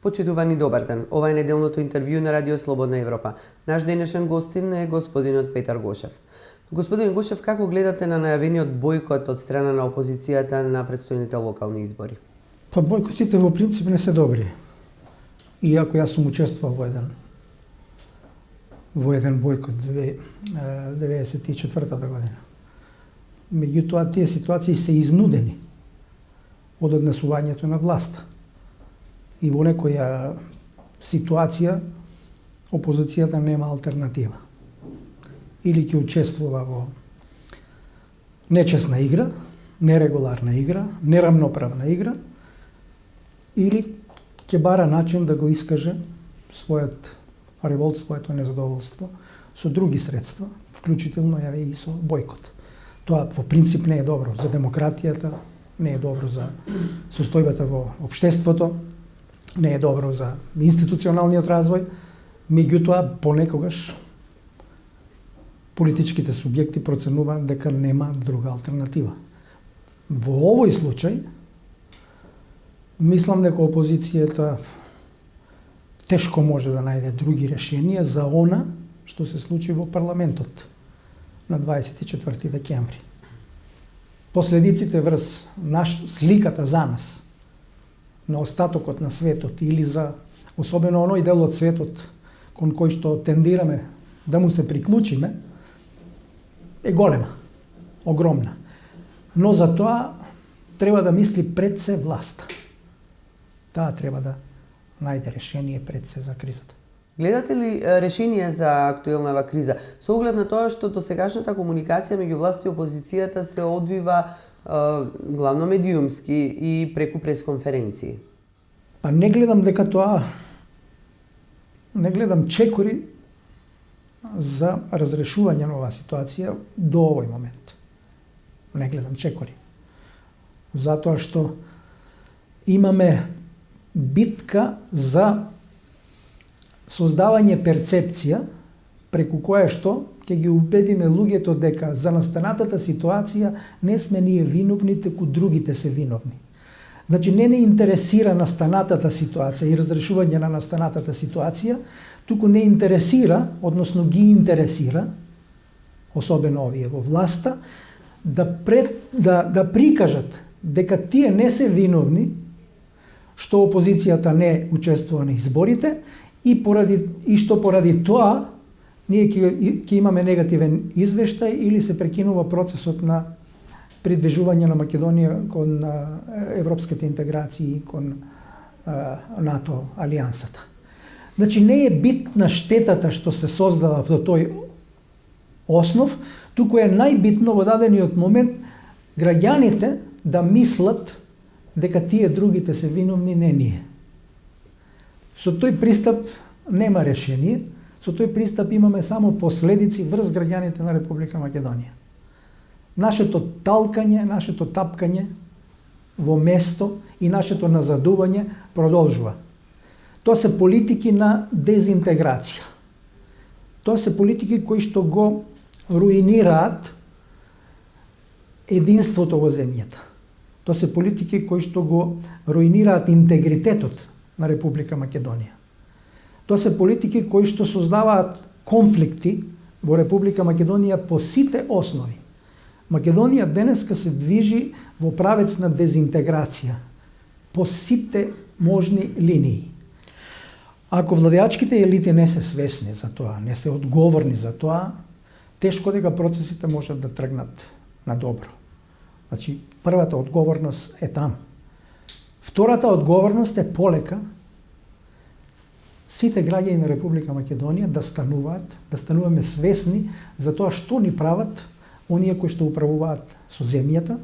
Почитувани добар ден. Ова е неделното интервју на Радио Слободна Европа. Наш денешен гостин е господинот Петар Гошев. Господин Гошев, како гледате на најавениот бојкот од страна на опозицијата на предстојните локални избори? Па бојкотите во принцип не се добри. Иако јас сум учествувал во еден бојкот 1994 година. Меѓутоа, тие ситуации се изнудени од однесувањето на власта. И во некоја ситуација опозицијата нема алтернатива. Или ќе учествува во нечесна игра, нерегуларна игра, нерамноправна игра, или ќе бара начин да го искаже својот револт, своето незадоволство со други средства, вклучително и со бојкот. Тоа во принцип не е добро за демократијата, не е добро за состојбата во општеството, не е добро за институционалниот развој, меѓутоа понекогаш политичките субјекти проценуваат дека нема друга алтернатива. Во овој случај, мислам дека опозицијата тешко може да најде други решенија за она што се случи во парламентот на 24 декември. Последиците врз сликата за нас, на остатокот на светот или за особено оној дел од светот кон кој што тендираме да му се приклучиме, е голема, огромна. Но за тоа треба да мисли пред се власта. Таа треба да најде решение пред се за кризата. Гледате ли решение за актуелнава криза? Со оглед на тоа што досегашната комуникација меѓу власт и опозицијата се одвива главно медиумски и преку пресконференции? Па не гледам дека тоа, не гледам чекори за разрешување на оваа ситуација до овој момент. Не гледам чекори. Затоа што имаме битка за создавање перцепција преку која што ќе ги убедиме луѓето дека за настанатата ситуација не сме ние виновни, туку другите се виновни. Значи не интересира настанатата ситуација и разрешување на настанатата ситуација, туку не интересира, односно ги интересира, особено овие во власта, да прикажат дека тие не се виновни што опозицијата не учествува на изборите и што поради тоа ние ќе имаме негативен извештај или се прекинува процесот на придвижување на Македонија кон европските интеграции, кон НАТО алијансата. Значи не е битна штетата што се создава до тој основ, туку е најбитно во дадениот момент граѓаните да мислат дека тие другите се виновни, не ние. Со тој пристап нема решение, со тој пристап имаме само последици врз граѓаните на Република Македонија. Нашето талкање, нашето тапкање во место и нашето назадување продолжува. Тоа се политики на дезинтеграција. Тоа се политики кои што го руинираат единството во земјата. Тоа се политики кои што го руинираат интегритетот на Република Македонија. Тоа се политики кои што создаваат конфликти во Република Македонија по сите основи. Македонија денеска се движи во правец на дезинтеграција по сите можни линии. Ако владеачките елити не се свесни за тоа, не се одговорни за тоа, тешко дека процесите можат да тргнат на добро. Значи, првата одговорност е там. Втората одговорност е полека сите граѓани на Република Македонија да стануваме свесни за тоа што ни прават оние кои што управуваат со земјата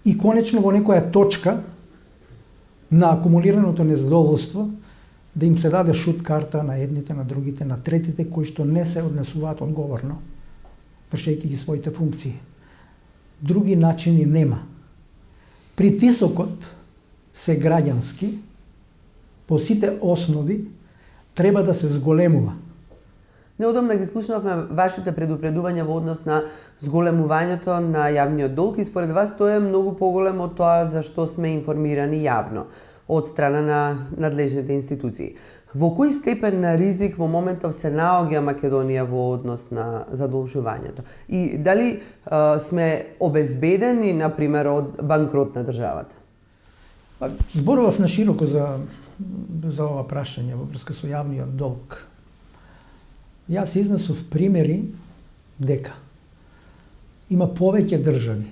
и конечно во некоја точка на акумулираното незадоволство да им се даде шут карта на едните, на другите, на третите кои што не се однесуваат одговорно, вршејќи ги своите функции. Други начини нема. Притисокот се граѓански, по сите основи, треба да се зголемува. Неодамна ги слушнавме вашите предупредувања во однос на зголемувањето на јавниот долг и според вас тоа е многу поголемо од тоа за што сме информирани јавно. од страна на надлежните институции. Во кој степен на ризик во моментов се наоѓа Македонија во однос на задолжувањето? И дали сме обезбедени, например, од банкрот на државата? Зборував на широко за ова прашање во врска со јавниот долг. Јас изнесов примери дека има повеќе држави,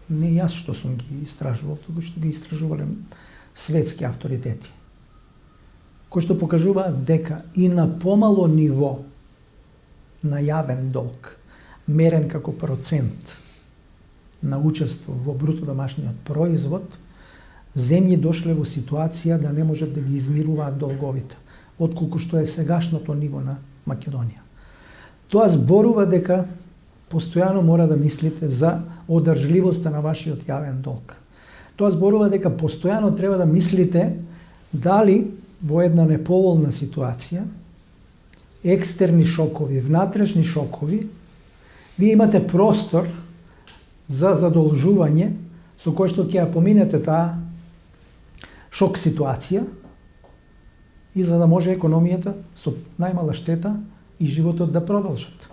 не јас што сум ги истражувал, туку што ги истражувале светски авторитети, кои што покажуваат дека и на помало ниво на јавен долг, мерен како процент на учество во бруто домашниот производ, земји дошле во ситуација да не можат да ги измируваат долговите, отколку што е сегашното ниво на Македонија. Тоа зборува дека постојано мора да мислите за одржливоста на вашиот јавен долг. Тоа зборува дека постојано треба да мислите дали во една неповолна ситуација, екстерни шокови, внатрешни шокови, вие имате простор за задолжување со кој што ќе ја поминете таа шок ситуација и за да може економијата со најмала штета и животот да продолжат.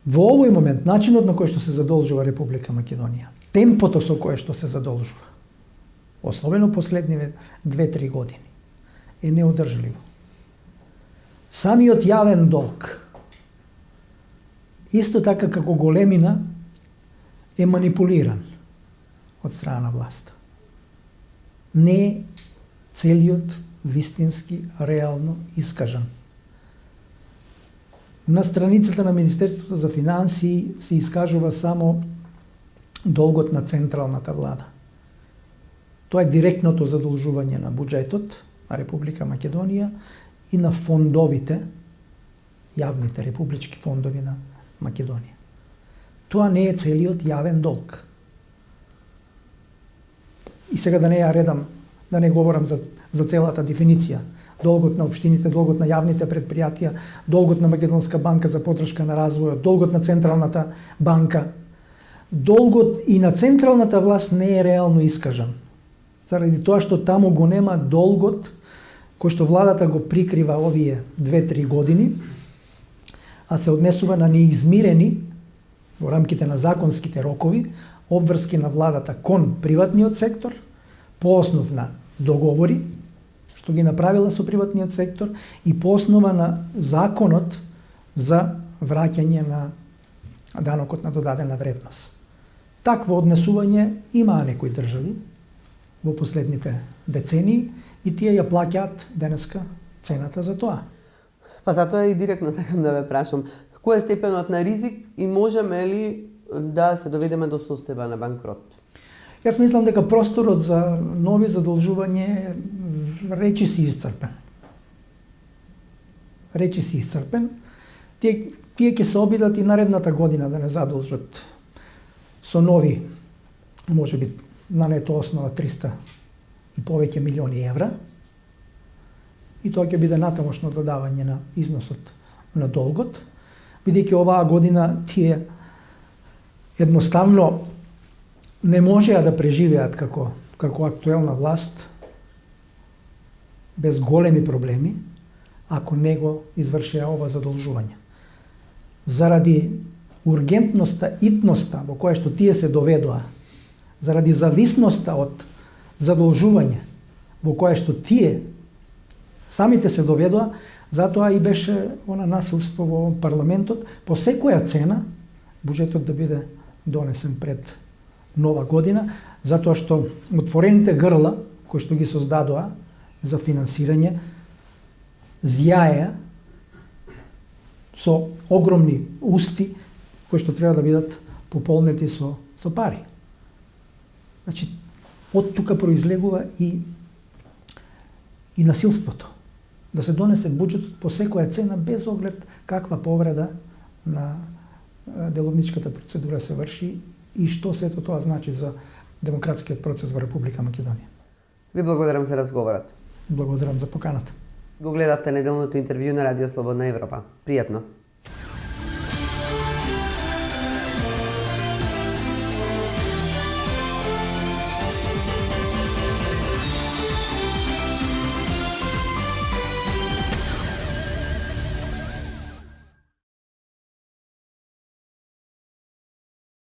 Во овој момент, начинот на кој што се задолжува Република Македонија, темпото со кое што се задолжува, особено последниве 2-3 години, е неодржливо. Самиот јавен долг, исто така како големина, е манипулиран од страна на власта. Не е целиот вистински, реално искажан. На страницата на Министерството за финансии се искажува само долгот на централната влада. Тоа е директното задолжување на буџетот на Република Македонија и на фондовите, јавните републички фондови на Македонија. Тоа не е целиот јавен долг. И сега да не ја редам, да не говорам за целата дефиниција. Долгот на општините, долгот на јавните предпријатија, долгот на Македонска банка за поддршка на развојот, долгот на Централната банка. Долгот и на централната власт не е реално искажан. Заради тоа што таму го нема долгот кој што владата го прикрива овие 2-3 години, а се однесува на неизмирени во рамките на законските рокови обврски на владата кон приватниот сектор по основ на договори што ги направила со приватниот сектор и по основа на законот за враќање на данокот на додадена вредност. Такво однесување имаа некои држави во последните децении и тие ја плаќаат денеска цената за тоа. Па затоа и директно сакам да ве прашам, кој е степенот на ризик и можеме ли да се доведеме до состојба на банкрот? Јас мислам дека просторот за нови задолжување речиси исцрпен. Речиси исцрпен. Тие ќе се обидат и наредната година да не задолжат со нови, може би на нето основа 300 и повеќе милиони евра. И тоа ќе биде натамошно додавање на износот на долгот, бидејќи оваа година тие едноставно не можеа да преживеат како актуелна власт без големи проблеми, ако не го извршеа ова задолжување. Заради ургентноста, итноста во која што тие се доведоа, заради зависноста од задолжување во која што тие самите се доведоа, затоа и беше она насилство во парламентот по секоја цена буџетот да биде донесен пред нова година, затоа што отворените грла кои што ги создадоа за финансирање зјаеа со огромни усти кои што треба да бидат пополнети со пари. Значи, од тука произлегува и насилството. Да се донесе буџетот по секоја цена без оглед каква повреда на деловничката процедура се врши и што сето тоа значи за демократскиот процес во Република Македонија. Ви благодарам за разговорот. Благодарам за поканата. Го гледавте неделното интервју на Радио Слободна Европа. Пријатно.